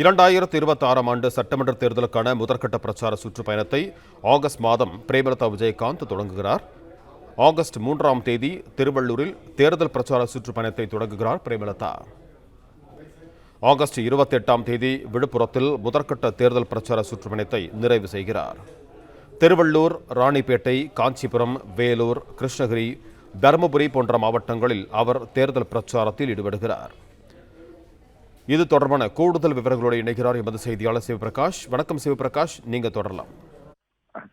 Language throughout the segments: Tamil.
2026 ஆண்டு சட்டமன்ற தேர்தலுக்கான முதற்கட்ட பிரச்சார சுற்றுப்பயணத்தை ஆகஸ்ட் மாதம் பிரேமலதா விஜயகாந்த் தொடங்குகிறார். ஆகஸ்ட் 3ஆம் தேதி திருவள்ளூரில் தேர்தல் பிரச்சார சுற்றுப்பயணத்தை தொடங்குகிறார் பிரேமலதா. ஆகஸ்ட் 28ஆம் தேதி விழுப்புரத்தில் முதற்கட்ட தேர்தல் பிரச்சார சுற்றுப்பயணத்தை நிறைவு செய்கிறார். திருவள்ளூர், ராணிப்பேட்டை, காஞ்சிபுரம், வேலூர், கிருஷ்ணகிரி, தருமபுரி போன்ற மாவட்டங்களில் அவர் தேர்தல் பிரச்சாரத்தில் ஈடுபடுகிறார். இது தொடர்பான கூடுதல் விவரங்களோடு இணைகிறார் எமது செய்தியாளர் சிவபிரகாஷ். வணக்கம் சிவபிரகாஷ், நீங்க தொடரலாம்.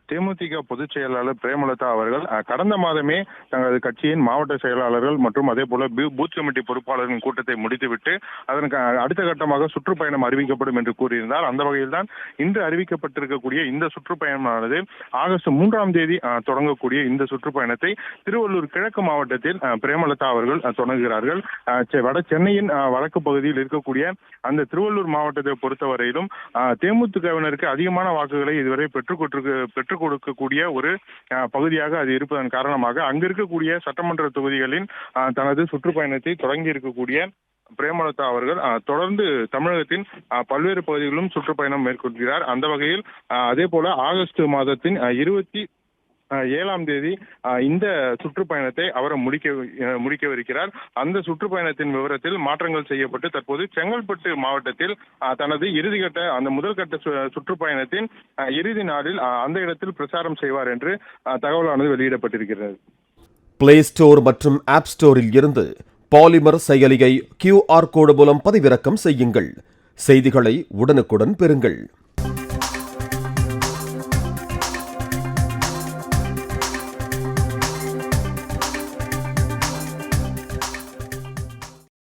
தேமுதிக பொதுச் செயலாளர் பிரேமலதா அவர்கள் கடந்த மாதமே தங்களது கட்சியின் மாவட்ட செயலாளர்கள் மற்றும் அதே போல பூத் கமிட்டி பொறுப்பாளர்களின் கூட்டத்தை முடித்துவிட்டு அதற்கு அடுத்த கட்டமாக சுற்றுப்பயணம் அறிவிக்கப்படும் என்று கூறியிருந்தார். அந்த வகையில் தான் இன்று அறிவிக்கப்பட்டிருக்கக்கூடிய இந்த சுற்றுப்பயணமானது ஆகஸ்ட் 3ஆம் தேதி தொடங்கக்கூடிய இந்த சுற்றுப்பயணத்தை திருவள்ளூர் கிழக்கு மாவட்டத்தில் பிரேமலதா அவர்கள் தொடங்குகிறார்கள். வட சென்னையின் வடக்கு பகுதியில் இருக்கக்கூடிய அந்த திருவள்ளூர் மாவட்டத்தை பொறுத்தவரையிலும் தேமுதிகவினருக்கு அதிகமான வாக்குகளை இதுவரை பெற்றுக் கொடுக்கக்கூடிய ஒரு பகுதியாக அது இருப்பதன் காரணமாக அங்கு இருக்கக்கூடிய சட்டமன்ற தொகுதிகளின் தனது சுற்றுப்பயணத்தை தொடங்கி இருக்கக்கூடிய பிரேமலதா அவர்கள் தொடர்ந்து தமிழகத்தின் பல்வேறு பகுதிகளிலும் சுற்றுப்பயணம் மேற்கொள்கிறார். அந்த வகையில் அதே போல ஆகஸ்ட் மாதத்தின் 27ஆம் தேதி இந்த சுற்றுப்பயணத்தை அவர் முடிக்கவிருக்கிறார். அந்த சுற்றுப்பயணத்தின் விவரத்தில் மாற்றங்கள் செய்யப்பட்டு தற்போது செங்கல்பட்டு மாவட்டத்தில் தனது இறுதிக்கட்ட அந்த முதல்கட்ட சுற்றுப்பயணத்தின் இறுதி நாளில் அந்த இடத்தில் பிரச்சாரம் செய்வார் என்று தகவலானது வெளியிடப்பட்டிருக்கிறது. பிளே ஸ்டோர் மற்றும் ஆப் ஸ்டோரில் இருந்து பாலிமர் செயலியை QR கோடு மூலம் பதிவிறக்கம் செய்யுங்கள். செய்திகளை உடனுக்குடன் பெறுங்கள்.